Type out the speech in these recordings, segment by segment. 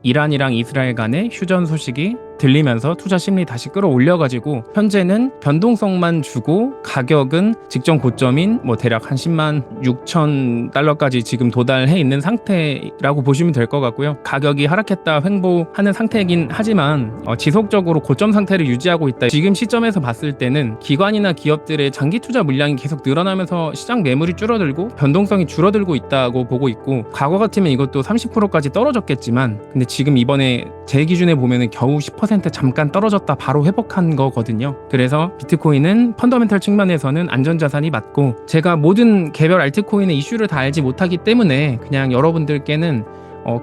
이란이랑 이스라엘 간의 휴전 소식이 들리면서 투자 심리 다시 끌어올려가지고 현재는 변동성만 주고 가격은 직전 고점인 대략 한 10만 6천 달러까지 지금 도달해 있는 상태라고 보시면 될 것 같고요. 가격이 하락했다 횡보하는 상태이긴 하지만 지속적으로 고점 상태를 유지하고 있다. 지금 시점에서 봤을 때는 기관이나 기업들의 장기 투자 물량이 계속 늘어나면서 시장 매물이 줄어들고 변동성이 줄어들고 있다고 보고 있고, 과거 같으면 이것도 30%까지 떨어졌겠지만 근데 지금 이번에 제 기준에 보면은 겨우 10% 잠깐 떨어졌다 바로 회복한 거거든요. 그래서 비트코인은 펀더멘털 측면에서는 안전자산이 맞고, 제가 모든 개별 알트코인의 이슈를 다 알지 못하기 때문에 그냥 여러분들께는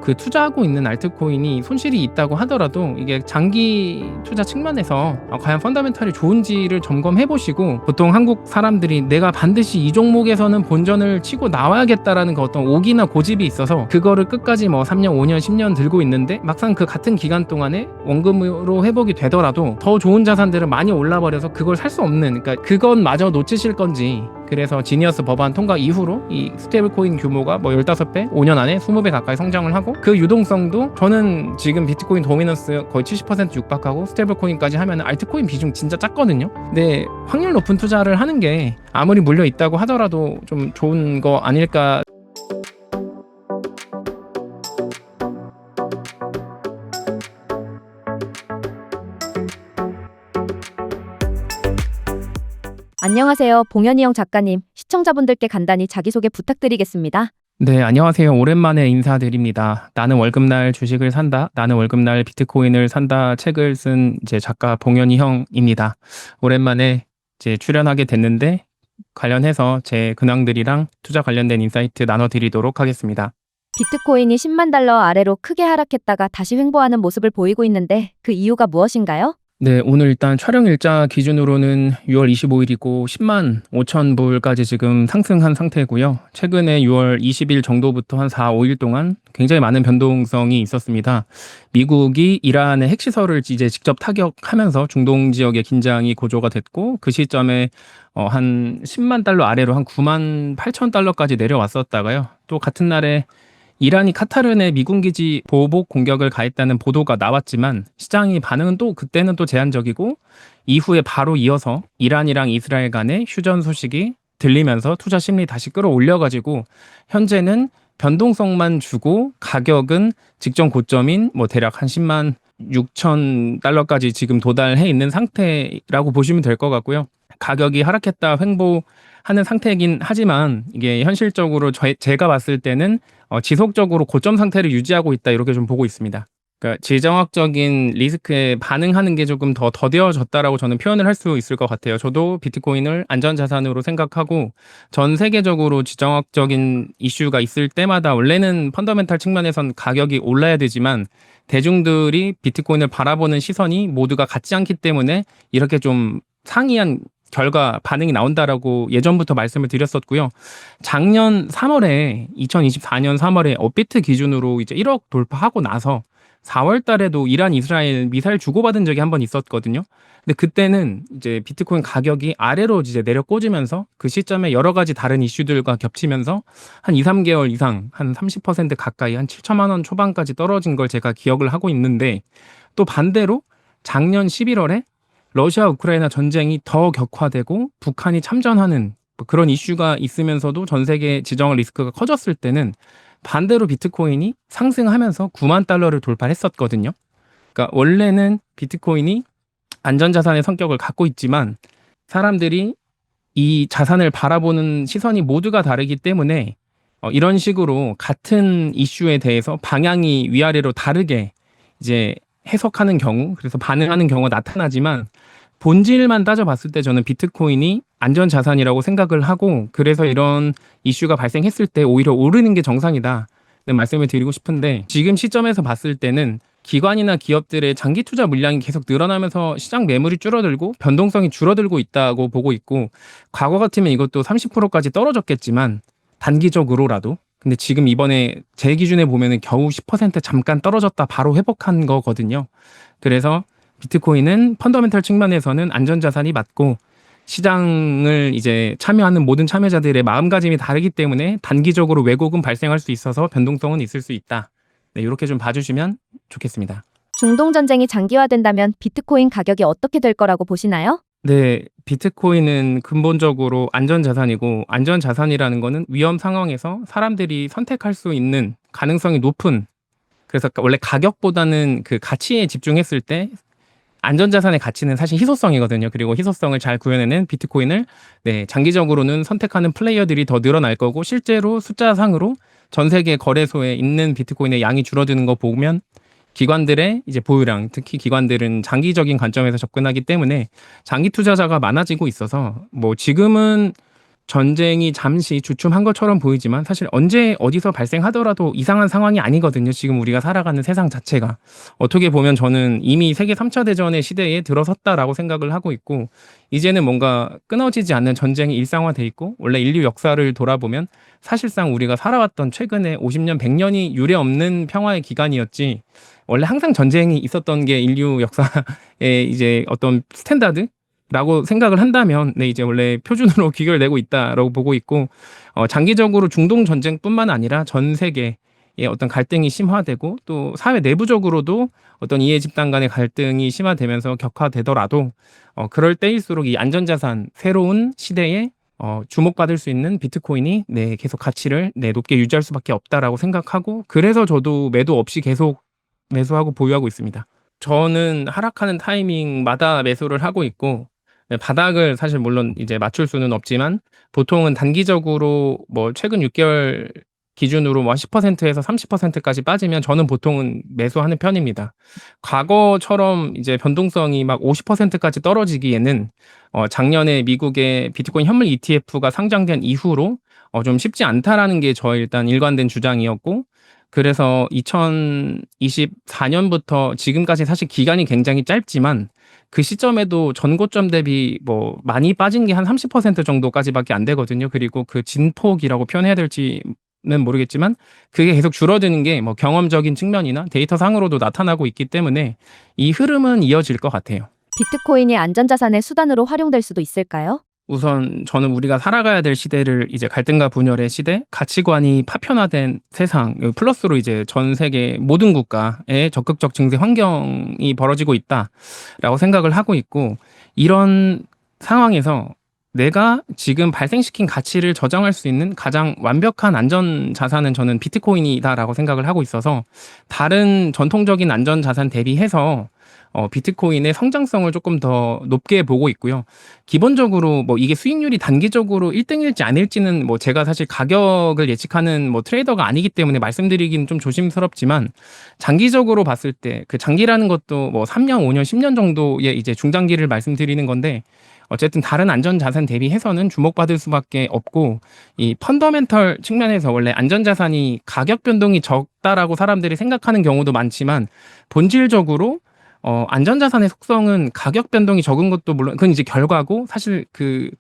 그 투자하고 있는 알트코인이 손실이 있다고 하더라도 이게 장기 투자 측면에서 과연 펀더멘털이 좋은지를 점검해 보시고, 보통 한국 사람들이 내가 반드시 이 종목에서는 본전을 치고 나와야겠다라는 그 어떤 오기나 고집이 있어서 그거를 끝까지 3년, 5년, 10년 들고 있는데 막상 그 같은 기간 동안에 원금으로 회복이 되더라도 더 좋은 자산들은 많이 올라버려서 그걸 살 수 없는, 그러니까 그건 마저 놓치실 건지. 그래서 지니어스 법안 통과 이후로 이 스테이블코인 규모가 15배, 5년 안에 20배 가까이 성장을 하고, 그 유동성도 저는 지금 비트코인 도미넌스 거의 70% 육박하고 스테이블코인까지 하면 알트코인 비중 진짜 작거든요. 근데 확률 높은 투자를 하는 게 아무리 물려 있다고 하더라도 좀 좋은 거 아닐까. 안녕하세요. 봉현이형 작가님, 시청자분들께 간단히 자기소개 부탁드리겠습니다. 네, 안녕하세요. 오랜만에 인사드립니다. 나는 월급날 주식을 산다, 나는 월급날 비트코인을 산다 책을 쓴 작가 봉현이 형입니다. 오랜만에 출연하게 됐는데 관련해서 제 근황들이랑 투자 관련된 인사이트 나눠드리도록 하겠습니다. 비트코인이 10만 달러 아래로 크게 하락했다가 다시 횡보하는 모습을 보이고 있는데 그 이유가 무엇인가요? 네, 오늘 일단 촬영 일자 기준으로는 6월 25일이고 10만 5천 불까지 지금 상승한 상태고요. 최근에 6월 20일 정도부터 한 4, 5일 동안 굉장히 많은 변동성이 있었습니다. 미국이 이란의 핵시설을 직접 타격하면서 중동 지역의 긴장이 고조가 됐고, 그 시점에 한 10만 달러 아래로 한 9만 8천 달러까지 내려왔었다가요. 또 같은 날에 이란이 카타르 내 미군 기지 보복 공격을 가했다는 보도가 나왔지만 시장이 반응은 또 그때는 또 제한적이고, 이후에 바로 이어서 이란이랑 이스라엘 간의 휴전 소식이 들리면서 투자 심리 다시 끌어올려가지고 현재는 변동성만 주고 가격은 직전 고점인 대략 한 10만 6천 달러까지 지금 도달해 있는 상태라고 보시면 될 것 같고요. 가격이 하락했다 횡보하는 상태이긴 하지만 이게 현실적으로 제가 봤을 때는 지속적으로 고점 상태를 유지하고 있다, 이렇게 좀 보고 있습니다. 그러니까 지정학적인 리스크에 반응하는 게 조금 더 더뎌졌다라고 저는 표현을 할 수 있을 것 같아요. 저도 비트코인을 안전자산으로 생각하고, 전 세계적으로 지정학적인 이슈가 있을 때마다 원래는 펀더멘탈 측면에선 가격이 올라야 되지만 대중들이 비트코인을 바라보는 시선이 모두가 같지 않기 때문에 이렇게 좀 상이한 반응이 나온다라고 예전부터 말씀을 드렸었고요. 작년 3월에 2024년 3월에 업비트 기준으로 이제 1억 돌파하고 나서 4월 달에도 이란 이스라엘 미사일 주고받은 적이 한번 있었거든요. 근데 그때는 이제 비트코인 가격이 아래로 이제 내려 꽂으면서 그 시점에 여러 가지 다른 이슈들과 겹치면서 한 2, 3개월 이상 한 30% 가까이 한 7천만 원 초반까지 떨어진 걸 제가 기억을 하고 있는데, 또 반대로 작년 11월에 러시아 우크라이나 전쟁이 더 격화되고 북한이 참전하는 그런 이슈가 있으면서도 전 세계 지정학 리스크가 커졌을 때는 반대로 비트코인이 상승하면서 9만 달러를 돌파했었거든요. 그러니까 원래는 비트코인이 안전자산의 성격을 갖고 있지만 사람들이 이 자산을 바라보는 시선이 모두가 다르기 때문에 이런 식으로 같은 이슈에 대해서 방향이 위아래로 다르게 이제 해석하는 경우, 그래서 반응하는 경우가 나타나지만 본질만 따져봤을 때 저는 비트코인이 안전자산이라고 생각을 하고, 그래서 이런 이슈가 발생했을 때 오히려 오르는 게 정상이다 말씀을 드리고 싶은데, 지금 시점에서 봤을 때는 기관이나 기업들의 장기 투자 물량이 계속 늘어나면서 시장 매물이 줄어들고 변동성이 줄어들고 있다고 보고 있고, 과거 같으면 이것도 30%까지 떨어졌겠지만 단기적으로라도, 근데 지금 이번에 제 기준에 보면은 겨우 10% 잠깐 떨어졌다 바로 회복한 거거든요. 그래서 비트코인은 펀더멘털 측면에서는 안전자산이 맞고, 시장을 이제 참여하는 모든 참여자들의 마음가짐이 다르기 때문에 단기적으로 왜곡은 발생할 수 있어서 변동성은 있을 수 있다. 네, 이렇게 좀 봐주시면 좋겠습니다. 중동 전쟁이 장기화된다면 비트코인 가격이 어떻게 될 거라고 보시나요? 네, 비트코인은 근본적으로 안전자산이고 안전자산이라는 거는 위험 상황에서 사람들이 선택할 수 있는 가능성이 높은 그래서 원래 가격보다는 그 가치에 집중했을 때 안전자산의 가치는 사실 희소성이거든요. 그리고 희소성을 잘 구현해낸 비트코인을 네, 장기적으로는 선택하는 플레이어들이 더 늘어날 거고 실제로 숫자상으로 전 세계 거래소에 있는 비트코인의 양이 줄어드는 거 보면 기관들의 이제 보유량, 특히 기관들은 장기적인 관점에서 접근하기 때문에 장기 투자자가 많아지고 있어서 뭐 지금은 전쟁이 잠시 주춤한 것처럼 보이지만 사실 언제 어디서 발생하더라도 이상한 상황이 아니거든요. 지금 우리가 살아가는 세상 자체가. 어떻게 보면 저는 이미 세계 3차 대전의 시대에 들어섰다라고 생각을 하고 있고 이제는 뭔가 끊어지지 않는 전쟁이 일상화돼 있고 원래 인류 역사를 돌아보면 사실상 우리가 살아왔던 최근에 50년, 100년이 유례없는 평화의 기간이었지 원래 항상 전쟁이 있었던 게 인류 역사의 이제 어떤 스탠다드? 라고 생각을 한다면 네 이제 원래 표준으로 귀결되고 있다라고 보고 있고 장기적으로 중동 전쟁뿐만 아니라 전 세계의 어떤 갈등이 심화되고 또 사회 내부적으로도 어떤 이해 집단 간의 갈등이 심화되면서 격화되더라도 그럴 때일수록 이 안전자산 새로운 시대에 주목받을 수 있는 비트코인이 네 계속 가치를 네 높게 유지할 수밖에 없다라고 생각하고 그래서 저도 매도 없이 계속 매수하고 보유하고 있습니다. 저는 하락하는 타이밍마다 매수를 하고 있고 네, 바닥을 사실 물론 이제 맞출 수는 없지만 보통은 단기적으로 뭐 최근 6개월 기준으로 뭐 10%에서 30%까지 빠지면 저는 보통은 매수하는 편입니다. 과거처럼 이제 변동성이 막 50%까지 떨어지기에는 작년에 미국의 비트코인 현물 ETF가 상장된 이후로 좀 쉽지 않다라는 게 저의 일단 일관된 주장이었고 그래서 2024년부터 지금까지 사실 기간이 굉장히 짧지만 그 시점에도 전고점 대비 뭐 많이 빠진 게 한 30% 정도까지밖에 안 되거든요. 그리고 그 진폭이라고 표현해야 될지는 모르겠지만 그게 계속 줄어드는 게 뭐 경험적인 측면이나 데이터 상으로도 나타나고 있기 때문에 이 흐름은 이어질 것 같아요. 비트코인이 안전자산의 수단으로 활용될 수도 있을까요? 우선 저는 우리가 살아가야 될 시대를 이제 갈등과 분열의 시대, 가치관이 파편화된 세상, 플러스로 이제 전 세계 모든 국가의 적극적 증세 환경이 벌어지고 있다라고 생각을 하고 있고 이런 상황에서 내가 지금 발생시킨 가치를 저장할 수 있는 가장 완벽한 안전 자산은 저는 비트코인이다라고 생각을 하고 있어서 다른 전통적인 안전 자산 대비해서 비트코인의 성장성을 조금 더 높게 보고 있고요. 기본적으로 뭐 이게 수익률이 단기적으로 1등일지 아닐지는 뭐 제가 사실 가격을 예측하는 뭐 트레이더가 아니기 때문에 말씀드리기는 좀 조심스럽지만 장기적으로 봤을 때 그 장기라는 것도 뭐 3년, 5년, 10년 정도의 이제 중장기를 말씀드리는 건데 어쨌든 다른 안전 자산 대비해서는 주목받을 수밖에 없고 이 펀더멘털 측면에서 원래 안전 자산이 가격 변동이 적다라고 사람들이 생각하는 경우도 많지만 본질적으로 안전자산의 속성은 가격 변동이 적은 것도 물론 그건 이제 결과고 사실 그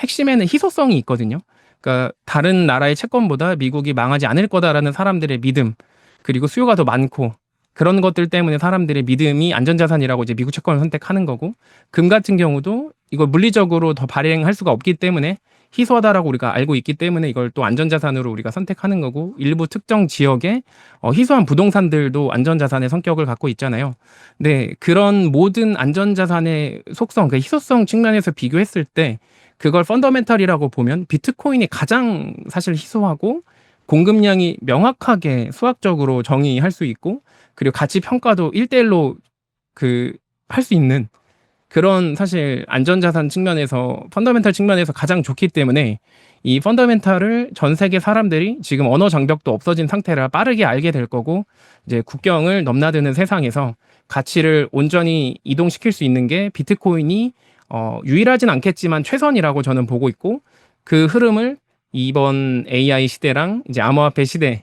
핵심에는 희소성이 있거든요. 그러니까 다른 나라의 채권보다 미국이 망하지 않을 거다라는 사람들의 믿음 그리고 수요가 더 많고 그런 것들 때문에 사람들의 믿음이 안전자산이라고 이제 미국 채권을 선택하는 거고 금 같은 경우도 이걸 물리적으로 더 발행할 수가 없기 때문에 희소하다라고 우리가 알고 있기 때문에 이걸 또 안전자산으로 우리가 선택하는 거고 일부 특정 지역에 희소한 부동산들도 안전자산의 성격을 갖고 있잖아요. 네, 그런 모든 안전자산의 속성, 그 희소성 측면에서 비교했을 때 그걸 펀더멘털이라고 보면 비트코인이 가장 사실 희소하고 공급량이 명확하게 수학적으로 정의할 수 있고 그리고 가치 평가도 1대1로 그 할 수 있는 그런 사실 안전자산 측면에서 펀더멘털 측면에서 가장 좋기 때문에 이 펀더멘털을 전 세계 사람들이 지금 언어 장벽도 없어진 상태라 빠르게 알게 될 거고 이제 국경을 넘나드는 세상에서 가치를 온전히 이동시킬 수 있는 게 비트코인이 유일하진 않겠지만 최선이라고 저는 보고 있고 그 흐름을 이번 AI 시대랑 이제 암호화폐 시대에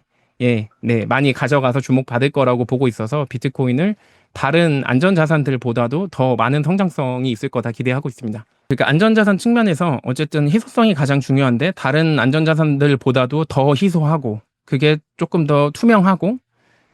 네, 많이 가져가서 주목받을 거라고 보고 있어서 비트코인을 다른 안전자산들보다도 더 많은 성장성이 있을 거다 기대하고 있습니다. 그러니까 안전자산 측면에서 어쨌든 희소성이 가장 중요한데 다른 안전자산들보다도 더 희소하고 그게 조금 더 투명하고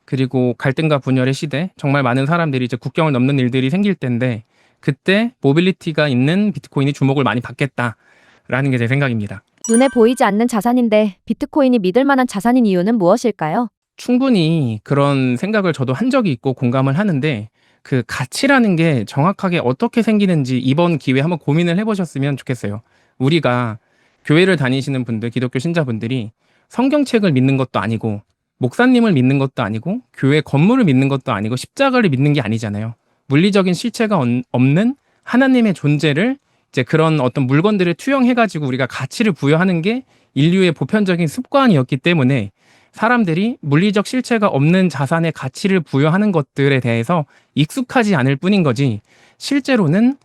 그리고 갈등과 분열의 시대 정말 많은 사람들이 이제 국경을 넘는 일들이 생길 텐데 그때 모빌리티가 있는 비트코인이 주목을 많이 받겠다라는 게 제 생각입니다. 눈에 보이지 않는 자산인데 비트코인이 믿을 만한 자산인 이유는 무엇일까요? 충분히 그런 생각을 저도 한 적이 있고 공감을 하는데 그 가치라는 게 정확하게 어떻게 생기는지 이번 기회에 한번 고민을 해 보셨으면 좋겠어요. 우리가 교회를 다니시는 분들, 기독교 신자분들이 성경책을 믿는 것도 아니고 목사님을 믿는 것도 아니고 교회 건물을 믿는 것도 아니고 십자가를 믿는 게 아니잖아요. 물리적인 실체가 없는 하나님의 존재를 이제 그런 어떤 물건들을 투영해 가지고 우리가 가치를 부여하는 게 인류의 보편적인 습관이었기 때문에 사람들이 물리적 실체가 없는 자산의 가치를 부여하는 것들에 대해서 익숙하지 않을 뿐인 거지, 실제로는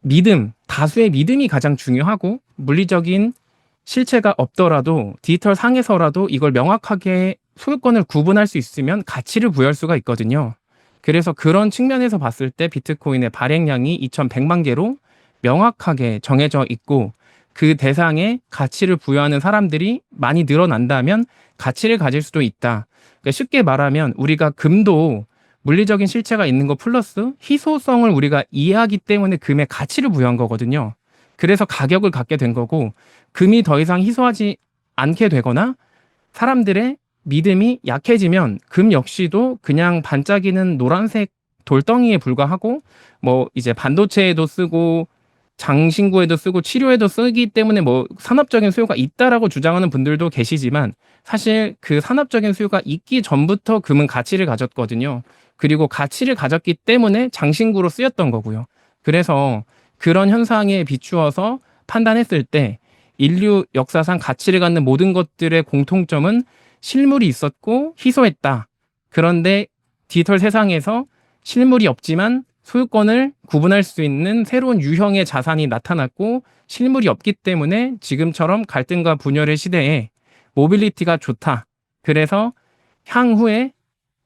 믿음, 다수의 믿음이 가장 중요하고 물리적인 실체가 없더라도 디지털 상에서라도 이걸 명확하게 소유권을 구분할 수 있으면 가치를 부여할 수가 있거든요. 그래서 그런 측면에서 봤을 때 비트코인의 발행량이 2,100만 개로 명확하게 정해져 있고 그 대상에 가치를 부여하는 사람들이 많이 늘어난다면 가치를 가질 수도 있다. 그러니까 쉽게 말하면 우리가 금도 물리적인 실체가 있는 거 플러스 희소성을 우리가 이해하기 때문에 금에 가치를 부여한 거거든요. 그래서 가격을 갖게 된 거고, 금이 더 이상 희소하지 않게 되거나 사람들의 믿음이 약해지면 금 역시도 그냥 반짝이는 노란색 돌덩이에 불과하고, 뭐 이제 반도체에도 쓰고 장신구에도 쓰고 치료에도 쓰기 때문에 뭐 산업적인 수요가 있다라고 주장하는 분들도 계시지만 사실 그 산업적인 수요가 있기 전부터 금은 가치를 가졌거든요. 그리고 가치를 가졌기 때문에 장신구로 쓰였던 거고요. 그래서 그런 현상에 비추어서 판단했을 때 인류 역사상 가치를 갖는 모든 것들의 공통점은 실물이 있었고 희소했다. 그런데 디지털 세상에서 실물이 없지만 소유권을 구분할 수 있는 새로운 유형의 자산이 나타났고 실물이 없기 때문에 지금처럼 갈등과 분열의 시대에 모빌리티가 좋다. 그래서 향후에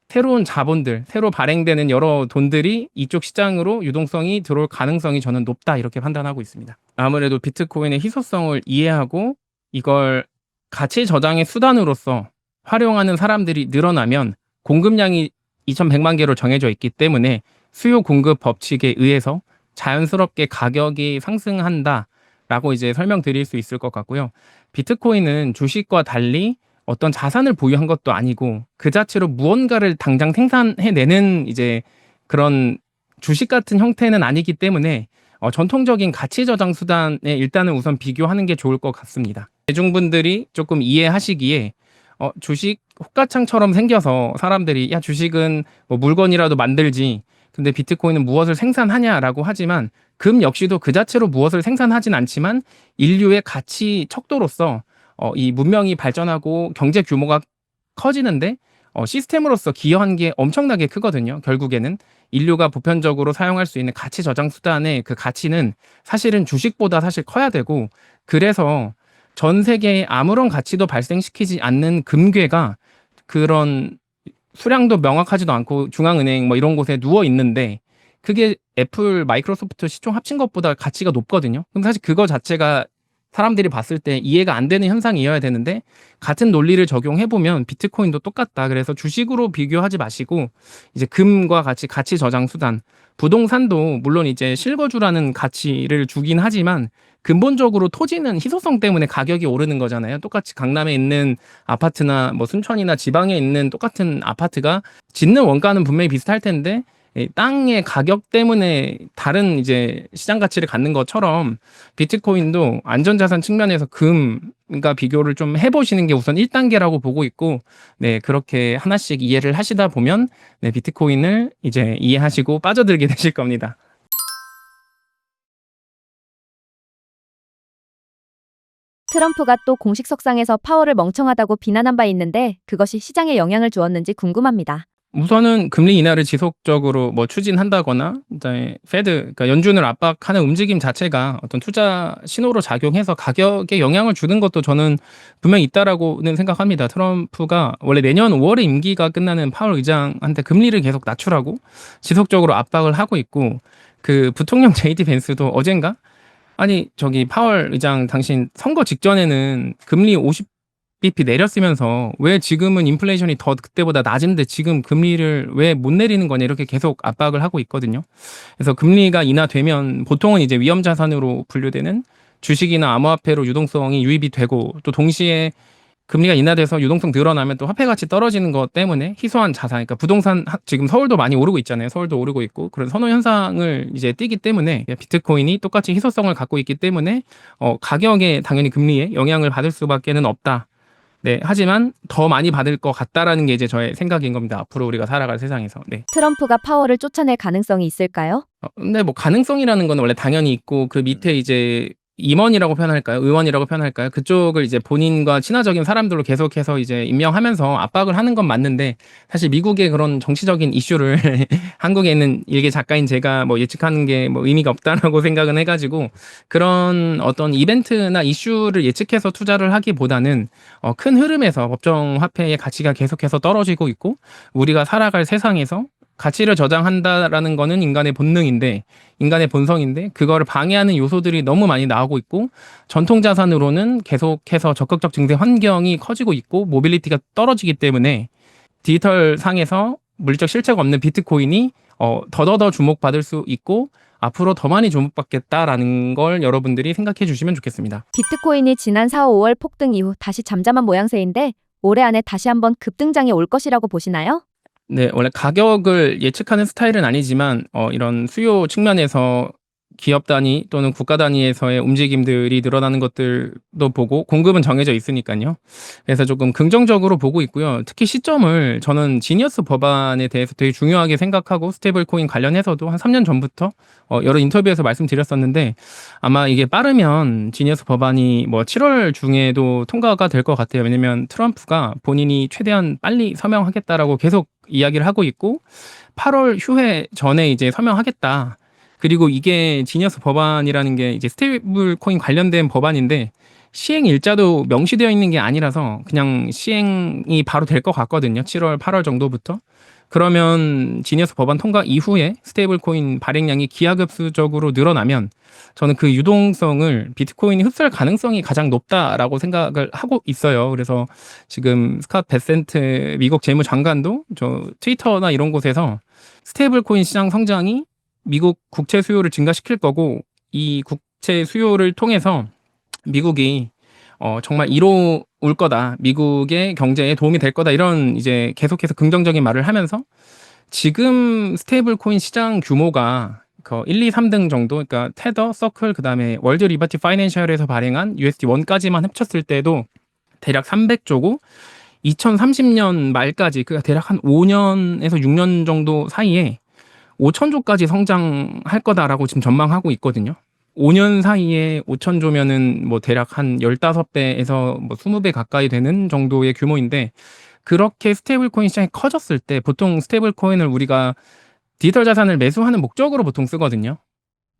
새로운 자본들, 새로 발행되는 여러 돈들이 이쪽 시장으로 유동성이 들어올 가능성이 저는 높다, 이렇게 판단하고 있습니다. 아무래도 비트코인의 희소성을 이해하고 이걸 가치 저장의 수단으로서 활용하는 사람들이 늘어나면 공급량이 2,100만 개로 정해져 있기 때문에 수요 공급 법칙에 의해서 자연스럽게 가격이 상승한다라고 이제 설명드릴 수 있을 것 같고요. 비트코인은 주식과 달리 어떤 자산을 보유한 것도 아니고 그 자체로 무언가를 당장 생산해내는 이제 그런 주식 같은 형태는 아니기 때문에 전통적인 가치 저장 수단에 일단은 우선 비교하는 게 좋을 것 같습니다. 대중분들이 조금 이해하시기에 주식 호가창처럼 생겨서 사람들이 야, 주식은 뭐 물건이라도 만들지, 근데 비트코인은 무엇을 생산하냐라고 하지만 금 역시도 그 자체로 무엇을 생산하진 않지만 인류의 가치 척도로서 이 문명이 발전하고 경제 규모가 커지는데 시스템으로서 기여한 게 엄청나게 크거든요. 결국에는 인류가 보편적으로 사용할 수 있는 가치 저장 수단의 그 가치는 사실은 주식보다 사실 커야 되고, 그래서 전 세계에 아무런 가치도 발생시키지 않는 금괴가 그런 수량도 명확하지도 않고 중앙은행 뭐 이런 곳에 누워 있는데 그게 애플, 마이크로소프트 시총 합친 것보다 가치가 높거든요. 그럼 사실 그거 자체가 사람들이 봤을 때 이해가 안 되는 현상이어야 되는데 같은 논리를 적용해 보면 비트코인도 똑같다. 그래서 주식으로 비교하지 마시고 이제 금과 같이 가치 저장 수단, 부동산도 물론 이제 실거주라는 가치를 주긴 하지만 근본적으로 토지는 희소성 때문에 가격이 오르는 거잖아요. 똑같이 강남에 있는 아파트나 뭐 순천이나 지방에 있는 똑같은 아파트가 짓는 원가는 분명히 비슷할 텐데 땅의 가격 때문에 다른 이제 시장 가치를 갖는 것처럼 비트코인도 안전자산 측면에서 금과 비교를 좀 해보시는 게 우선 1단계라고 보고 있고, 네, 그렇게 하나씩 이해를 하시다 보면 네, 비트코인을 이제 이해하시고 빠져들게 되실 겁니다. 트럼프가 또 공식 석상에서 파월을 멍청하다고 비난한 바 있는데 그것이 시장에 영향을 주었는지 궁금합니다. 우선은 금리 인하를 지속적으로 뭐 추진한다거나 그다음에 페드, 그러니까 연준을 압박하는 움직임 자체가 어떤 투자 신호로 작용해서 가격에 영향을 주는 것도 저는 분명히 있다라고는 생각합니다. 트럼프가 원래 내년 5월에 임기가 끝나는 파월 의장한테 금리를 계속 낮추라고 지속적으로 압박을 하고 있고, 그 부통령 JD 벤스도 어젠가 아니 저기 파월 의장 당신 선거 직전에는 금리 50bp 내렸으면서 왜 지금은 인플레이션이 더 그때보다 낮은데 지금 금리를 왜 못 내리는 거냐, 이렇게 계속 압박을 하고 있거든요. 그래서 금리가 인하되면 보통은 이제 위험 자산으로 분류되는 주식이나 암호화폐로 유동성이 유입이 되고 또 동시에 금리가 인하돼서 유동성 늘어나면 또 화폐 가치 떨어지는 것 때문에 희소한 자산, 그러니까 부동산 지금 서울도 많이 오르고 있잖아요. 서울도 오르고 있고 그런 선호 현상을 이제 띠기 때문에 비트코인이 똑같이 희소성을 갖고 있기 때문에 가격에 당연히 금리에 영향을 받을 수밖에는 없다. 네, 하지만 더 많이 받을 것 같다라는 게 이제 저의 생각인 겁니다. 앞으로 우리가 살아갈 세상에서. 네. 트럼프가 파월을 쫓아낼 가능성이 있을까요? 근데 뭐 가능성이라는 건 원래 당연히 있고 그 밑에 이제 임원이라고 표현할까요? 의원이라고 표현할까요? 그쪽을 이제 본인과 친화적인 사람들로 계속해서 이제 임명하면서 압박을 하는 건 맞는데 사실 미국의 그런 정치적인 이슈를 한국에 있는 일개 작가인 제가 뭐 예측하는 게 뭐 의미가 없다라고 생각은 해가지고 그런 어떤 이벤트나 이슈를 예측해서 투자를 하기보다는 큰 흐름에서 법정 화폐의 가치가 계속해서 떨어지고 있고 우리가 살아갈 세상에서 가치를 저장한다라는 거는 인간의 본능인데 인간의 본성인데 그거를 방해하는 요소들이 너무 많이 나오고 있고 전통 자산으로는 계속해서 적극적 증세 환경이 커지고 있고 모빌리티가 떨어지기 때문에 디지털 상에서 물리적 실체가 없는 비트코인이 더더더 주목받을 수 있고 앞으로 더 많이 주목받겠다라는 걸 여러분들이 생각해 주시면 좋겠습니다. 비트코인이 지난 4, 5월 폭등 이후 다시 잠잠한 모양새인데 올해 안에 다시 한번 급등장이 올 것이라고 보시나요? 네, 원래 가격을 예측하는 스타일은 아니지만 이런 수요 측면에서 기업 단위 또는 국가 단위에서의 움직임들이 늘어나는 것들도 보고 공급은 정해져 있으니까요. 그래서 조금 긍정적으로 보고 있고요. 특히 시점을 저는 지니어스 법안에 대해서 되게 중요하게 생각하고 스테이블 코인 관련해서도 한 3년 전부터 여러 인터뷰에서 말씀드렸었는데 아마 이게 빠르면 지니어스 법안이 뭐 7월 중에도 통과가 될 것 같아요. 왜냐면 트럼프가 본인이 최대한 빨리 서명하겠다라고 계속 이야기를 하고 있고 8월 휴회 전에 이제 서명하겠다. 그리고 이게 지니어스 법안이라는 게 이제 스테이블 코인 관련된 법안인데 시행 일자도 명시되어 있는 게 아니라서 그냥 시행이 바로 될 것 같거든요. 7월, 8월 정도부터. 그러면 지니어스 법안 통과 이후에 스테이블 코인 발행량이 기하급수적으로 늘어나면 저는 그 유동성을 비트코인이 흡수할 가능성이 가장 높다라고 생각을 하고 있어요. 그래서 지금 스캇 베센트 미국 재무장관도 저 트위터나 이런 곳에서 스테이블 코인 시장 성장이 미국 국채 수요를 증가시킬 거고 이 국채 수요를 통해서 미국이 정말 이로울 거다. 미국의 경제에 도움이 될 거다. 이런 이제 계속해서 긍정적인 말을 하면서 지금 스테이블 코인 시장 규모가 1, 2, 3등 정도, 그러니까 테더, 서클, 그다음에 월드 리버티 파이낸셜에서 발행한 USD1까지만 합쳤을 때도 대략 300조고 2030년 말까지 그러니까 대략 한 5년에서 6년 정도 사이에 5천조까지 성장할 거다라고 지금 전망하고 있거든요. 5년 사이에 5천조면은 뭐 대략 한 15배에서 뭐 20배 가까이 되는 정도의 규모인데 그렇게 스테이블 코인 시장이 커졌을 때 보통 스테이블 코인을 우리가 디지털 자산을 매수하는 목적으로 보통 쓰거든요.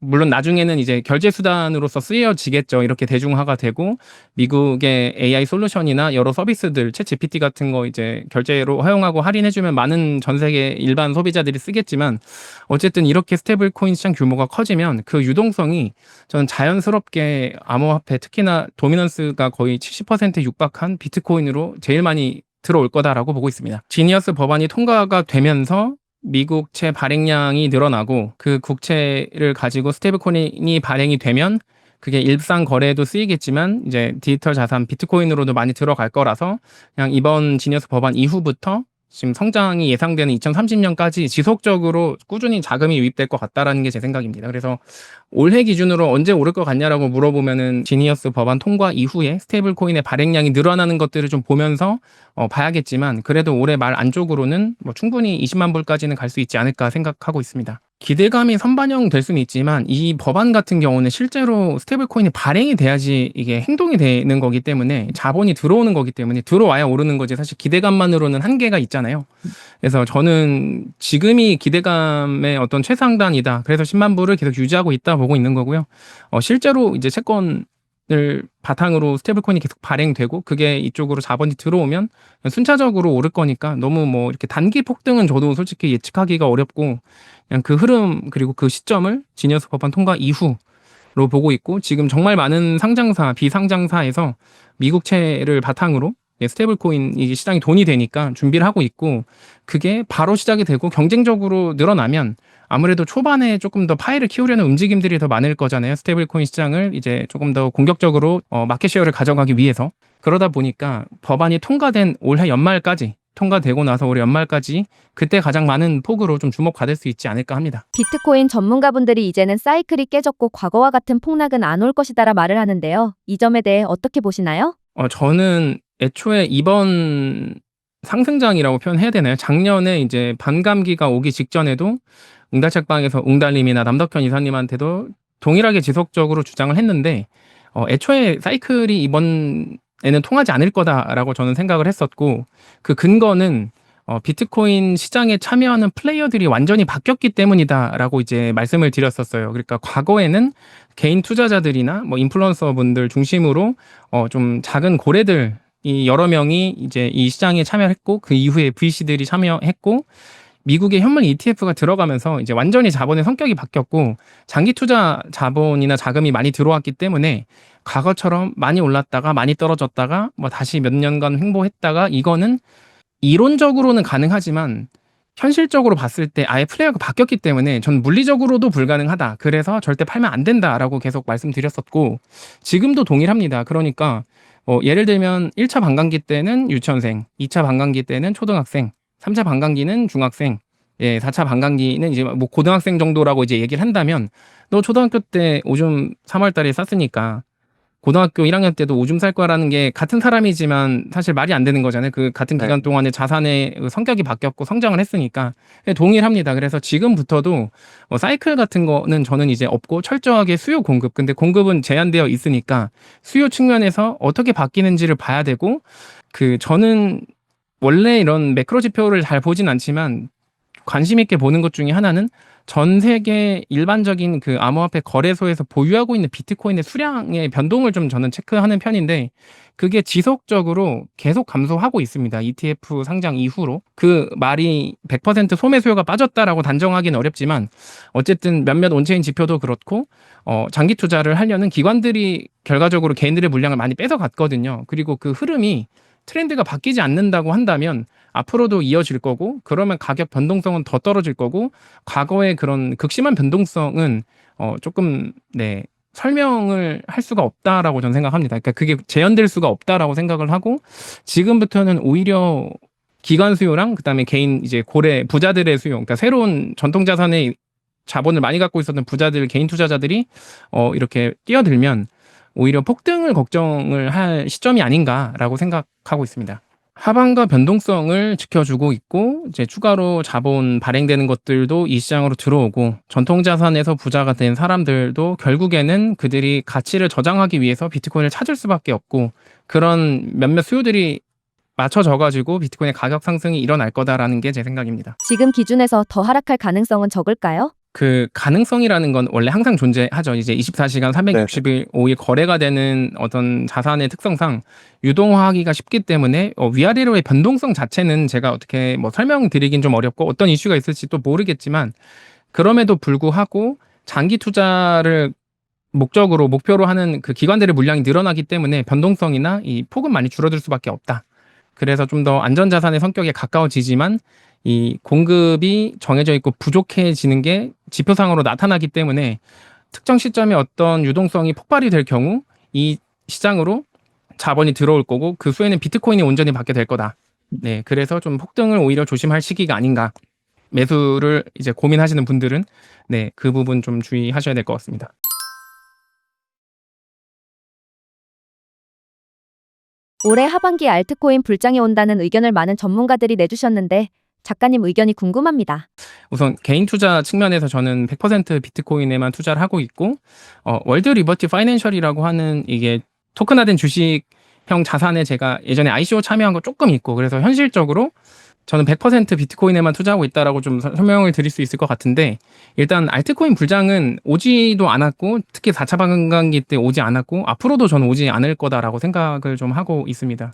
물론 나중에는 이제 결제 수단으로서 쓰여지겠죠. 이렇게 대중화가 되고 미국의 AI 솔루션이나 여러 서비스들, 챗 GPT 같은 거 이제 결제로 허용하고 할인해주면 많은 전 세계 일반 소비자들이 쓰겠지만 어쨌든 이렇게 스테이블 코인 시장 규모가 커지면 그 유동성이 저는 자연스럽게 암호화폐 특히나 도미넌스가 거의 70%에 육박한 비트코인으로 제일 많이 들어올 거다라고 보고 있습니다. 지니어스 법안이 통과가 되면서 미국채 발행량이 늘어나고 그 국채를 가지고 스테이블 코인이 발행이 되면 그게 일상 거래에도 쓰이겠지만 이제 디지털 자산 비트코인으로도 많이 들어갈 거라서 그냥 이번 지니어스 법안 이후부터 지금 성장이 예상되는 2030년까지 지속적으로 꾸준히 자금이 유입될 것 같다라는 게 제 생각입니다. 그래서 올해 기준으로 언제 오를 것 같냐라고 물어보면은 지니어스 법안 통과 이후에 스테이블 코인의 발행량이 늘어나는 것들을 좀 보면서 봐야겠지만 그래도 올해 말 안쪽으로는 뭐 충분히 20만 불까지는 갈 수 있지 않을까 생각하고 있습니다. 기대감이 선반영될 수는 있지만 이 법안 같은 경우는 실제로 스테이블 코인이 발행이 돼야지 이게 행동이 되는 거기 때문에 자본이 들어오는 거기 때문에 들어와야 오르는 거지 사실 기대감만으로는 한계가 있잖아요. 그래서 저는 지금이 기대감의 어떤 최상단이다. 그래서 10만 불을 계속 유지하고 있다 보고 있는 거고요. 실제로 이제 채권을 바탕으로 스테이블 코인이 계속 발행되고 그게 이쪽으로 자본이 들어오면 순차적으로 오를 거니까 너무 뭐 이렇게 단기 폭등은 저도 솔직히 예측하기가 어렵고 그냥 그 흐름 그리고 그 시점을 지니어스 법안 통과 이후로 보고 있고 지금 정말 많은 상장사, 비상장사에서 미국채를 바탕으로 스테이블 코인이 시장이 돈이 되니까 준비를 하고 있고, 그게 바로 시작이 되고 경쟁적으로 늘어나면 아무래도 초반에 조금 더 파이를 키우려는 움직임들이 더 많을 거잖아요. 스테이블 코인 시장을 이제 조금 더 공격적으로 마켓 쉐어를 가져가기 위해서. 그러다 보니까 법안이 통과된 올해 연말까지, 통과되고 나서 올해 연말까지 그때 가장 많은 폭으로 좀 주목받을 수 있지 않을까 합니다. 비트코인 전문가분들이 이제는 사이클이 깨졌고 과거와 같은 폭락은 안 올 것이다라 말을 하는데요. 이 점에 대해 어떻게 보시나요? 저는 애초에 이번 상승장이라고 표현해야 되나요? 작년에 이제 반감기가 오기 직전에도 웅달책방에서 웅달님이나 남덕현 이사님한테도 동일하게 지속적으로 주장을 했는데, 애초에 사이클이 이번에는 통하지 않을 거다라고 저는 생각을 했었고, 그 근거는 비트코인 시장에 참여하는 플레이어들이 완전히 바뀌었기 때문이다라고 이제 말씀을 드렸었어요. 그러니까 과거에는 개인 투자자들이나 뭐 인플루언서 분들 중심으로 좀 작은 고래들이 여러 명이 이제 이 시장에 참여했고, 그 이후에 VC들이 참여했고, 미국의 현물 ETF가 들어가면서 이제 완전히 자본의 성격이 바뀌었고, 장기 투자 자본이나 자금이 많이 들어왔기 때문에 과거처럼 많이 올랐다가 많이 떨어졌다가 뭐 다시 몇 년간 횡보했다가, 이거는 이론적으로는 가능하지만 현실적으로 봤을 때 아예 플레이어가 바뀌었기 때문에 전 물리적으로도 불가능하다. 그래서 절대 팔면 안 된다라고 계속 말씀드렸었고, 지금도 동일합니다. 그러니까 예를 들면 1차 반감기 때는 유치원생, 2차 반감기 때는 초등학생, 3차 반감기는 중학생, 4차 반감기는 이제 뭐 고등학생 정도라고 이제 얘기를 한다면, 너 초등학교 때 오줌 3월 달에 쌌으니까 고등학교 1학년 때도 오줌 쌀 거라는 게 같은 사람이지만 사실 말이 안 되는 거잖아요. 그 같은 기간 동안에 자산의 성격이 바뀌었고 성장을 했으니까. 동일합니다. 그래서 지금부터도 사이클 같은 거는 저는 이제 없고 철저하게 수요 공급. 근데 공급은 제한되어 있으니까 수요 측면에서 어떻게 바뀌는지를 봐야 되고, 저는 원래 이런 매크로 지표를 잘 보진 않지만 관심 있게 보는 것 중에 하나는 전 세계 일반적인 그 암호화폐 거래소에서 보유하고 있는 비트코인의 수량의 변동을 좀 저는 체크하는 편인데, 그게 지속적으로 계속 감소하고 있습니다. ETF 상장 이후로. 그 말이 100% 소매 수요가 빠졌다라고 단정하기는 어렵지만, 어쨌든 몇몇 온체인 지표도 그렇고 장기 투자를 하려는 기관들이 결과적으로 개인들의 물량을 많이 뺏어갔거든요. 그리고 그 흐름이 트렌드가 바뀌지 않는다고 한다면 앞으로도 이어질 거고, 그러면 가격 변동성은 더 떨어질 거고, 과거의 그런 극심한 변동성은 조금 설명을 할 수가 없다라고 저는 생각합니다. 그러니까 그게 재현될 수가 없다라고 생각을 하고, 지금부터는 오히려 기관 수요랑 그다음에 개인 이제 고래 부자들의 수요, 그러니까 새로운 전통 자산의 자본을 많이 갖고 있었던 부자들, 개인 투자자들이 이렇게 뛰어들면 오히려 폭등을 걱정을 할 시점이 아닌가라고 생각하고 있습니다. 하방과 변동성을 지켜주고 있고, 이제 추가로 자본 발행되는 것들도 이 시장으로 들어오고, 전통 자산에서 부자가 된 사람들도 결국에는 그들이 가치를 저장하기 위해서 비트코인을 찾을 수밖에 없고, 그런 몇몇 수요들이 맞춰져 가지고 비트코인의 가격 상승이 일어날 거다라는 게 제 생각입니다. 지금 기준에서 더 하락할 가능성은 적을까요? 그 가능성이라는 건 원래 항상 존재하죠. 이제 24시간 360일 5일 거래가 되는 어떤 자산의 특성상 유동화하기가 쉽기 때문에 위아래로의 변동성 자체는 제가 어떻게 뭐 설명드리긴 좀 어렵고, 어떤 이슈가 있을지 또 모르겠지만, 그럼에도 불구하고 장기 투자를 목표로 하는 그 기관들의 물량이 늘어나기 때문에 변동성이나 이 폭은 많이 줄어들 수밖에 없다. 그래서 좀 더 안전자산의 성격에 가까워지지만 이 공급이 정해져 있고 부족해지는 게 지표상으로 나타나기 때문에 특정 시점에 어떤 유동성이 폭발이 될 경우 이 시장으로 자본이 들어올 거고, 그 수에는 비트코인이 온전히 받게 될 거다. 그래서 좀 폭등을 오히려 조심할 시기가 아닌가. 매수를 이제 고민하시는 분들은 그 부분 좀 주의하셔야 될 것 같습니다. 올해 하반기에 알트코인 불장이 온다는 의견을 많은 전문가들이 내주셨는데 작가님 의견이 궁금합니다. 우선 개인 투자 측면에서 저는 100% 비트코인에만 투자를 하고 있고, 월드 리버티 파이낸셜이라고 하는 이게 토큰화된 주식형 자산에 제가 예전에 ICO 참여한 거 조금 있고, 그래서 현실적으로 저는 100% 비트코인에만 투자하고 있다라고 좀 설명을 드릴 수 있을 것 같은데, 일단 알트코인 불장은 오지도 않았고, 특히 4차 반감기 때 오지 않았고, 앞으로도 저는 오지 않을 거다라고 생각을 좀 하고 있습니다.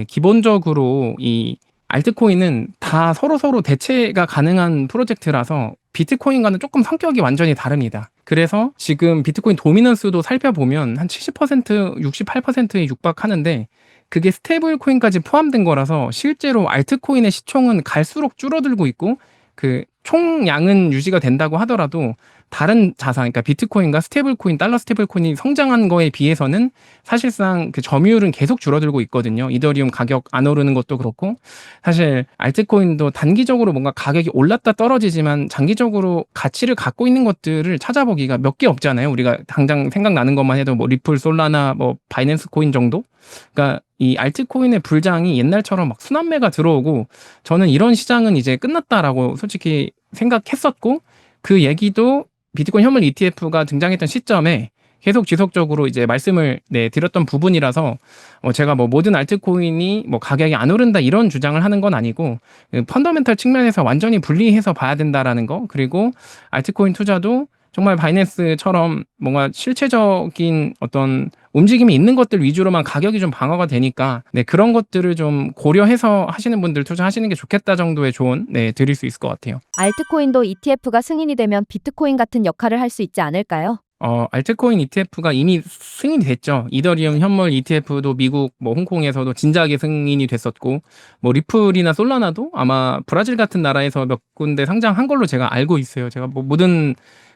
기본적으로 이 알트코인은 다 서로 대체가 가능한 프로젝트라서 비트코인과는 조금 성격이 완전히 다릅니다. 그래서 지금 비트코인 도미넌스도 살펴보면 한 70%, 68%에 육박하는데, 그게 스테이블 코인까지 포함된 거라서 실제로 알트코인의 시총은 갈수록 줄어들고 있고 그 총량은 유지가 된다고 하더라도 다른 자산, 그러니까 비트코인과 스테이블 코인, 달러 스테이블 코인이 성장한 거에 비해서는 사실상 그 점유율은 계속 줄어들고 있거든요. 이더리움 가격 안 오르는 것도 그렇고 사실 알트코인도 단기적으로 뭔가 가격이 올랐다 떨어지지만 장기적으로 가치를 갖고 있는 것들을 찾아보기가 몇 개 없잖아요. 우리가 당장 생각나는 것만 해도 뭐 리플, 솔라나 뭐 바이낸스 코인 정도? 그러니까 이 알트코인의 불장이 옛날처럼 막 순환매가 들어오고 저는 이런 시장은 이제 끝났다라고 솔직히 생각했었고 그 얘기도 비트코인 현물 ETF가 등장했던 시점에 계속 지속적으로 이제 말씀을 드렸던 부분이라서 제가 뭐 모든 알트코인이 뭐 가격이 안 오른다 이런 주장을 하는 건 아니고 그 펀더멘탈 측면에서 완전히 분리해서 봐야 된다라는 거 그리고 알트코인 투자도 정말 바이낸스처럼 뭔가 실체적인 어떤 움직임이 있는 것들 위주로만 가격이 좀 방어가 되니까 그런 것들을 좀 고려해서 하시는 분들 투자하시는 게 좋겠다 정도의 조언 드릴 수 있을 것 같아요. 알트코인도 ETF가 승인이 되면 비트코인 같은 역할을 할 수 있지 않을까요? 알트코인 ETF가 이미 승인이 됐죠. 이더리움 현물 ETF도 미국, 뭐 홍콩에서도 진작에 승인이 됐었고, 뭐 리플이나 솔라나도 아마 브라질 같은 나라에서 몇 군데 상장한 걸로 제가 알고 있어요. 제가 뭐 모든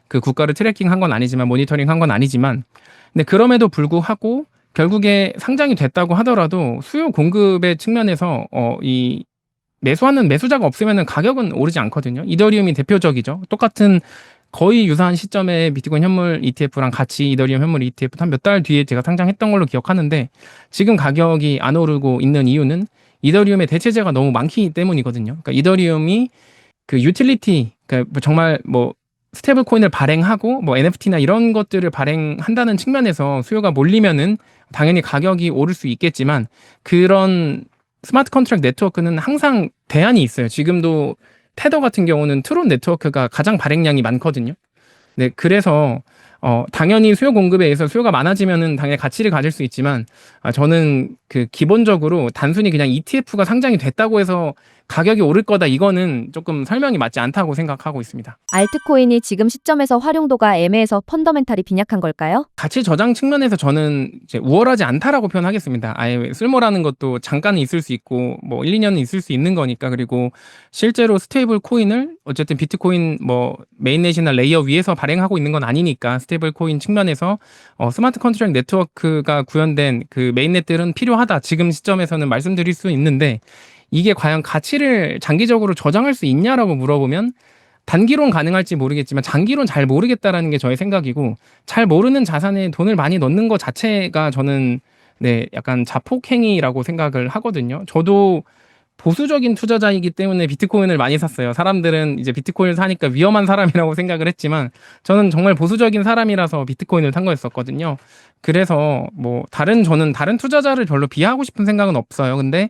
그 국가를 트래킹한 건 아니지만 모니터링한 건 아니지만, 근데 그럼에도 불구하고 결국에 상장이 됐다고 하더라도 수요 공급의 측면에서 이 매수하는 매수자가 없으면은 가격은 오르지 않거든요. 이더리움이 대표적이죠. 똑같은 거의 유사한 시점에 비트코인 현물 ETF랑 같이 이더리움 현물 ETF 한 몇 달 뒤에 제가 상장했던 걸로 기억하는데 지금 가격이 안 오르고 있는 이유는 이더리움의 대체재가 너무 많기 때문이거든요. 그러니까 이더리움이 그 유틸리티, 그러니까 정말 뭐 스테이블 코인을 발행하고 뭐 NFT나 이런 것들을 발행한다는 측면에서 수요가 몰리면은 당연히 가격이 오를 수 있겠지만 그런 스마트 컨트랙트 네트워크는 항상 대안이 있어요. 지금도 테더 같은 경우는 트론 네트워크가 가장 발행량이 많거든요. 네, 그래서 당연히 수요 공급에 의해서 수요가 많아지면은 당연히 가치를 가질 수 있지만 저는 그 기본적으로 단순히 그냥 ETF가 상장이 됐다고 해서 가격이 오를 거다 이거는 조금 설명이 맞지 않다고 생각하고 있습니다. 알트코인이 지금 시점에서 활용도가 애매해서 펀더멘탈이 빈약한 걸까요? 가치 저장 측면에서 저는 이제 우월하지 않다라고 표현하겠습니다. 아예 쓸모라는 것도 잠깐은 있을 수 있고 뭐 1, 2년은 있을 수 있는 거니까 그리고 실제로 스테이블 코인을 어쨌든 비트코인 뭐 메인넷이나 레이어 위에서 발행하고 있는 건 아니니까 스테이블 코인 측면에서 스마트 컨트랙트 네트워크가 구현된 그 메인넷들은 필요하다. 지금 시점에서는 말씀드릴 수 있는데 이게 과연 가치를 장기적으로 저장할 수 있냐라고 물어보면 단기론 가능할지 모르겠지만 장기론 잘 모르겠다라는 게 저의 생각이고 잘 모르는 자산에 돈을 많이 넣는 것 자체가 저는 약간 자폭행위라고 생각을 하거든요. 저도 보수적인 투자자이기 때문에 비트코인을 많이 샀어요. 사람들은 이제 비트코인을 사니까 위험한 사람이라고 생각을 했지만 저는 정말 보수적인 사람이라서 비트코인을 산 거였었거든요. 그래서 뭐 저는 다른 투자자를 별로 비하하고 싶은 생각은 없어요. 근데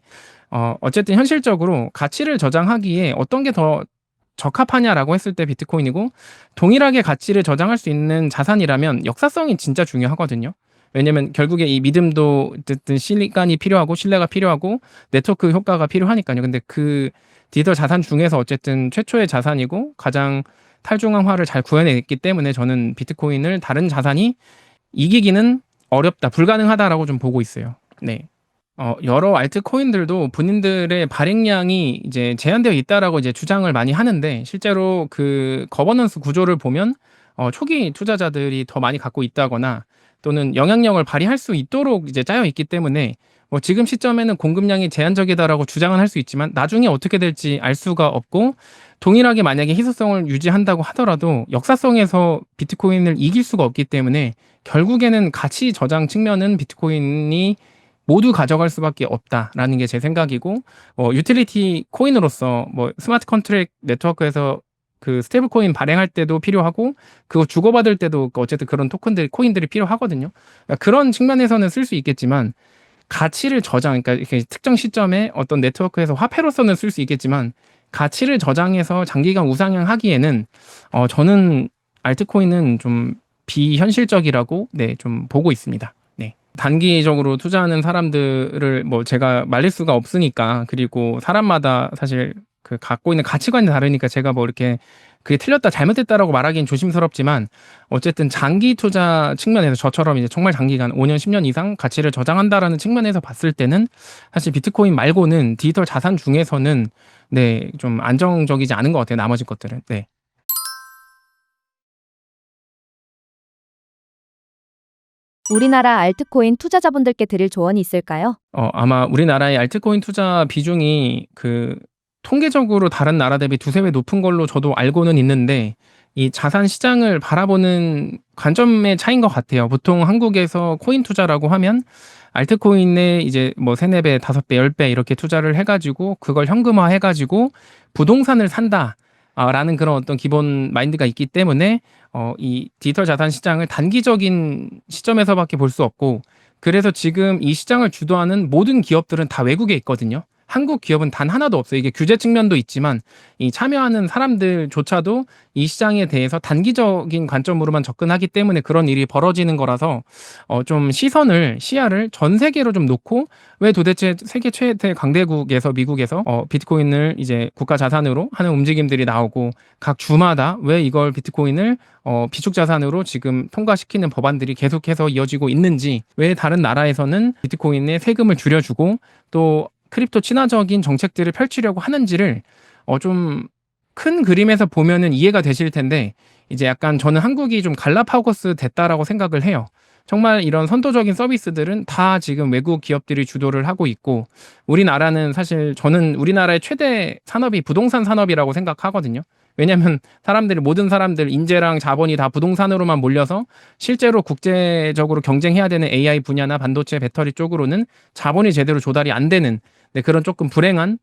어쨌든 현실적으로 가치를 저장하기에 어떤 게 더 적합하냐라고 했을 때 비트코인이고 동일하게 가치를 저장할 수 있는 자산이라면 역사성이 진짜 중요하거든요. 왜냐면 결국에 이 믿음도 어쨌든 시간이 필요하고 신뢰가 필요하고 네트워크 효과가 필요하니까요. 근데 그 디지털 자산 중에서 어쨌든 최초의 자산이고 가장 탈중앙화를 잘 구현했기 때문에 저는 비트코인을 다른 자산이 이기기는 어렵다, 불가능하다라고 좀 보고 있어요. 네. 여러 알트코인들도 본인들의 발행량이 이제 제한되어 있다라고 이제 주장을 많이 하는데 실제로 그 거버넌스 구조를 보면 초기 투자자들이 더 많이 갖고 있다거나 또는 영향력을 발휘할 수 있도록 이제 짜여 있기 때문에 뭐 지금 시점에는 공급량이 제한적이다라고 주장은 할 수 있지만 나중에 어떻게 될지 알 수가 없고 동일하게 만약에 희소성을 유지한다고 하더라도 역사성에서 비트코인을 이길 수가 없기 때문에 결국에는 가치 저장 측면은 비트코인이 모두 가져갈 수밖에 없다라는 게 제 생각이고 유틸리티 코인으로서 뭐 스마트 컨트랙트 네트워크에서 그 스테이블 코인 발행할 때도 필요하고 그거 주고받을 때도 어쨌든 그런 토큰들 코인들이 필요하거든요. 그러니까 그런 측면에서는 쓸 수 있겠지만 가치를 저장 그러니까 이렇게 특정 시점에 어떤 네트워크에서 화폐로서는 쓸 수 있겠지만 가치를 저장해서 장기간 우상향하기에는 저는 알트코인은 좀 비현실적이라고 좀 보고 있습니다. 단기적으로 투자하는 사람들을 뭐 제가 말릴 수가 없으니까 그리고 사람마다 사실 그 갖고 있는 가치관이 다르니까 제가 뭐 이렇게 그게 틀렸다 잘못됐다라고 말하기는 조심스럽지만 어쨌든 장기 투자 측면에서 저처럼 이제 정말 장기간 5년 10년 이상 가치를 저장한다라는 측면에서 봤을 때는 사실 비트코인 말고는 디지털 자산 중에서는 네, 좀 안정적이지 않은 것 같아요. 나머지 것들은. 네. 우리나라 알트코인 투자자분들께 드릴 조언이 있을까요? 아마 우리나라의 알트코인 투자 비중이 통계적으로 다른 나라 대비 두세 배 높은 걸로 저도 알고는 있는데 이 자산 시장을 바라보는 관점의 차이인 것 같아요. 보통 한국에서 코인 투자라고 하면 알트코인에 이제 뭐 3, 4배, 5배, 10배 이렇게 투자를 해가지고 그걸 현금화 해가지고 부동산을 산다. 라는 그런 어떤 기본 마인드가 있기 때문에 이 디지털 자산 시장을 단기적인 시점에서밖에 볼 수 없고 그래서 지금 이 시장을 주도하는 모든 기업들은 다 외국에 있거든요. 한국 기업은 단 하나도 없어요. 이게 규제 측면도 있지만 이 참여하는 사람들조차도 이 시장에 대해서 단기적인 관점으로만 접근하기 때문에 그런 일이 벌어지는 거라서 좀 시야를 전 세계로 좀 놓고 왜 도대체 세계 최대 강대국에서 미국에서 비트코인을 이제 국가 자산으로 하는 움직임들이 나오고 각 주마다 왜 이걸 비트코인을 비축 자산으로 지금 통과시키는 법안들이 계속해서 이어지고 있는지 왜 다른 나라에서는 비트코인에 세금을 줄여주고 또 크립토 친화적인 정책들을 펼치려고 하는지를 좀 큰 그림에서 보면은 이해가 되실 텐데 이제 약간 저는 한국이 좀 갈라파고스 됐다라고 생각을 해요. 정말 이런 선도적인 서비스들은 다 지금 외국 기업들이 주도를 하고 있고 우리나라는 사실 저는 우리나라의 최대 산업이 부동산 산업이라고 생각하거든요. 왜냐면 모든 사람들 인재랑 자본이 다 부동산으로만 몰려서 실제로 국제적으로 경쟁해야 되는 AI 분야나 반도체 배터리 쪽으로는 자본이 제대로 조달이 안 되는 네, 그런 조금 불행한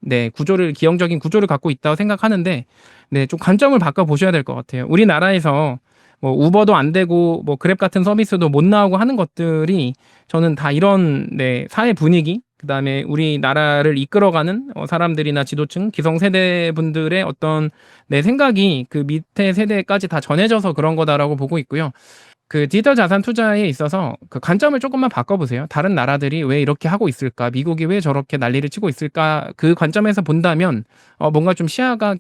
기형적인 구조를 갖고 있다고 생각하는데 네, 좀 관점을 바꿔 보셔야 될 것 같아요. 우리나라에서 뭐 우버도 안 되고 뭐 그랩 같은 서비스도 못 나오고 하는 것들이 저는 다 이런 사회 분위기 그다음에 우리나라를 이끌어가는 사람들이나 지도층 기성세대 분들의 어떤 내 생각이 그 밑에 세대까지 다 전해져서 그런 거다라고 보고 있고요. 그 디지털 자산 투자에 있어서 그 관점을 조금만 바꿔보세요. 다른 나라들이 왜 이렇게 하고 있을까? 미국이 왜 저렇게 난리를 치고 있을까? 그 관점에서 본다면 뭔가 좀 시야가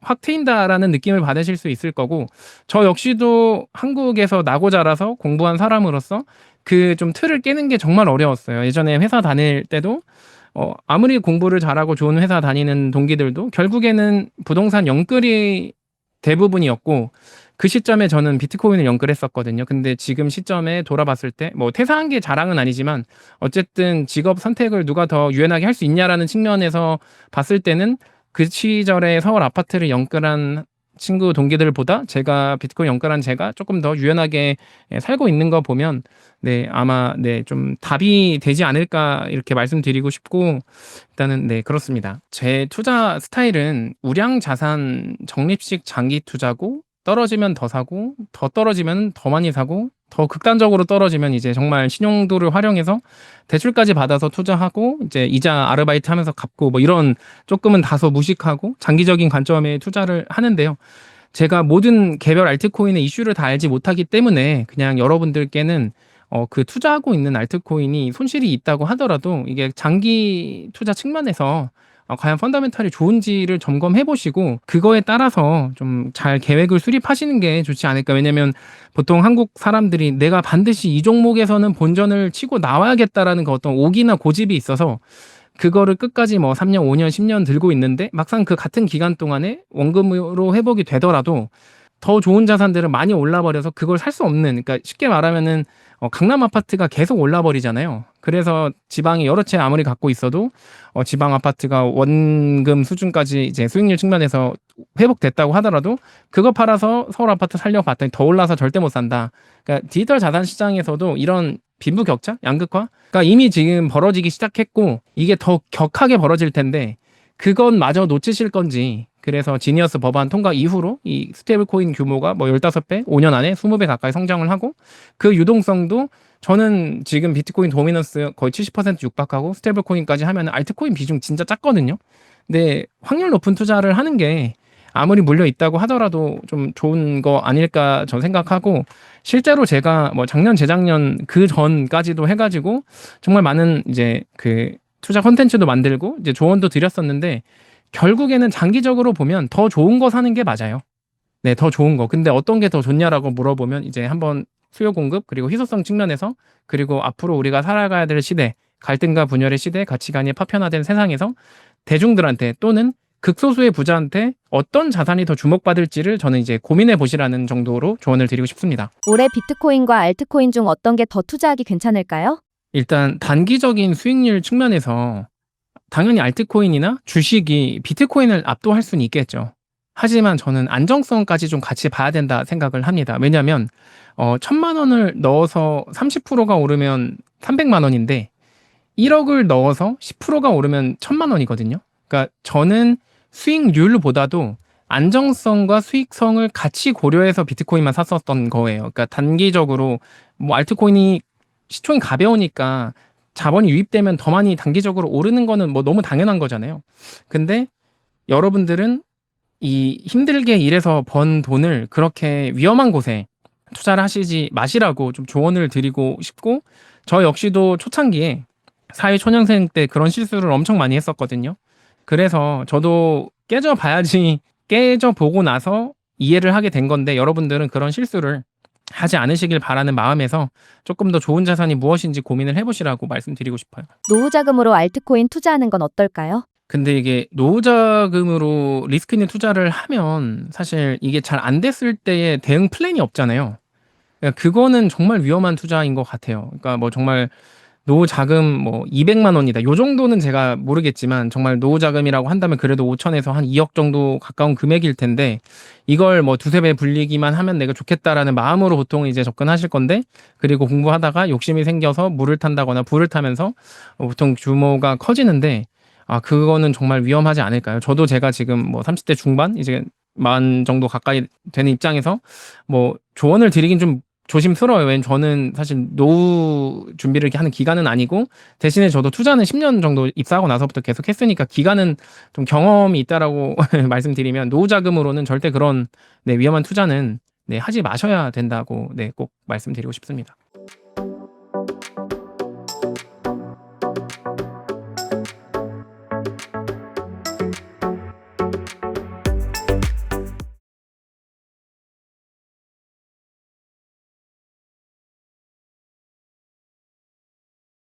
확 트인다라는 느낌을 받으실 수 있을 거고 저 역시도 한국에서 나고 자라서 공부한 사람으로서 그 좀 틀을 깨는 게 정말 어려웠어요. 예전에 회사 다닐 때도 아무리 공부를 잘하고 좋은 회사 다니는 동기들도 결국에는 부동산 영끌이 대부분이었고 그 시점에 저는 비트코인을 연결했었거든요. 근데 지금 시점에 돌아봤을 때 뭐 퇴사한 게 자랑은 아니지만 어쨌든 직업 선택을 누가 더 유연하게 할 수 있냐라는 측면에서 봤을 때는 그 시절에 서울 아파트를 연끌한 친구 동기들보다 제가 비트코인 연끌한 제가 조금 더 유연하게 살고 있는 거 보면 아마 좀 답이 되지 않을까 이렇게 말씀드리고 싶고 일단은 그렇습니다. 제 투자 스타일은 우량 자산 적립식 장기 투자고 떨어지면 더 사고 더 떨어지면 더 많이 사고 더 극단적으로 떨어지면 이제 정말 신용도를 활용해서 대출까지 받아서 투자하고 이제 이자 아르바이트 하면서 갚고 뭐 이런 조금은 다소 무식하고 장기적인 관점의 투자를 하는데요. 제가 모든 개별 알트코인의 이슈를 다 알지 못하기 때문에 그냥 여러분들께는 그 투자하고 있는 알트코인이 손실이 있다고 하더라도 이게 장기 투자 측면에서 과연 펀더멘탈이 좋은지를 점검해 보시고 그거에 따라서 좀 잘 계획을 수립하시는 게 좋지 않을까. 왜냐면 보통 한국 사람들이 내가 반드시 이 종목에서는 본전을 치고 나와야겠다라는 그 어떤 오기나 고집이 있어서 그거를 끝까지 뭐 3년, 5년, 10년 들고 있는데 막상 그 같은 기간 동안에 원금으로 회복이 되더라도 더 좋은 자산들은 많이 올라버려서 그걸 살 수 없는, 그러니까 쉽게 말하면은 강남 아파트가 계속 올라버리잖아요. 그래서 지방에 여러 채 아무리 갖고 있어도 지방 아파트가 원금 수준까지 이제 수익률 측면에서 회복됐다고 하더라도 그거 팔아서 서울 아파트 살려고 봤더니 더 올라서 절대 못 산다. 그러니까 디지털 자산 시장에서도 이런 빈부격차, 양극화가 이미 지금 벌어지기 시작했고 이게 더 격하게 벌어질 텐데 그건 마저 놓치실 건지. 그래서 지니어스 법안 통과 이후로 이 스테이블 코인 규모가 뭐 15배, 5년 안에 20배 가까이 성장을 하고 그 유동성도 저는 지금 비트코인 도미넌스 거의 70% 육박하고 스테이블 코인까지 하면 알트코인 비중 진짜 작거든요. 근데 확률 높은 투자를 하는 게 아무리 물려 있다고 하더라도 좀 좋은 거 아닐까 저 생각하고 실제로 제가 뭐 작년, 재작년 그 전까지도 해가지고 정말 많은 이제 그 투자 콘텐츠도 만들고 이제 조언도 드렸었는데 결국에는 장기적으로 보면 더 좋은 거 사는 게 맞아요. 네, 더 좋은 거. 근데 어떤 게 더 좋냐라고 물어보면 이제 한번 수요 공급 그리고 희소성 측면에서 그리고 앞으로 우리가 살아가야 될 시대, 갈등과 분열의 시대, 가치관이 파편화된 세상에서 대중들한테 또는 극소수의 부자한테 어떤 자산이 더 주목받을지를 저는 이제 고민해 보시라는 정도로 조언을 드리고 싶습니다. 올해 비트코인과 알트코인 중 어떤 게 더 투자하기 괜찮을까요? 일단 단기적인 수익률 측면에서 당연히 알트코인이나 주식이 비트코인을 압도할 수는 있겠죠. 하지만 저는 안정성까지 좀 같이 봐야 된다 생각을 합니다. 왜냐하면 1,000만 원을 넣어서 30%가 오르면 300만 원인데 1억을 넣어서 10%가 오르면 1,000만 원이거든요. 그러니까 저는 수익률보다도 안정성과 수익성을 같이 고려해서 비트코인만 샀었던 거예요. 그러니까 단기적으로 뭐 알트코인이 시총이 가벼우니까 자본이 유입되면 더 많이 단기적으로 오르는 거는 뭐 너무 당연한 거잖아요. 근데 여러분들은 이 힘들게 일해서 번 돈을 그렇게 위험한 곳에 투자를 하시지 마시라고 좀 조언을 드리고 싶고, 저 역시도 초창기에 사회 초년생 때 그런 실수를 엄청 많이 했었거든요. 그래서 저도 깨져봐야지 깨져보고 나서 이해를 하게 된 건데, 여러분들은 그런 실수를 하지 않으시길 바라는 마음에서 조금 더 좋은 자산이 무엇인지 고민을 해보시라고 말씀드리고 싶어요. 노후 자금으로 알트코인 투자하는 건 어떨까요? 근데 이게 노후 자금으로 리스크 있는 투자를 하면 사실 이게 잘 안 됐을 때의 대응 플랜이 없잖아요. 그러니까 그거는 정말 위험한 투자인 것 같아요. 그러니까 뭐 정말 노후 자금 뭐 200만 원이다. 요 정도는 제가 모르겠지만 정말 노후 자금이라고 한다면 그래도 5천에서 한 2억 정도 가까운 금액일 텐데, 이걸 뭐 두세 배 불리기만 하면 내가 좋겠다라는 마음으로 보통 이제 접근하실 건데, 그리고 공부하다가 욕심이 생겨서 물을 탄다거나 불을 타면서 보통 규모가 커지는데, 그거는 정말 위험하지 않을까요? 저도 제가 지금 뭐 30대 중반 이제 만 정도 가까이 되는 입장에서 뭐 조언을 드리긴 좀 조심스러워요. 왜냐면 저는 사실 노후 준비를 이렇게 하는 기간은 아니고, 대신에 저도 투자는 10년 정도 입사하고 나서부터 계속 했으니까 기간은 좀 경험이 있다라고 말씀드리면, 노후 자금으로는 절대 그런 위험한 투자는 하지 마셔야 된다고 꼭 말씀드리고 싶습니다.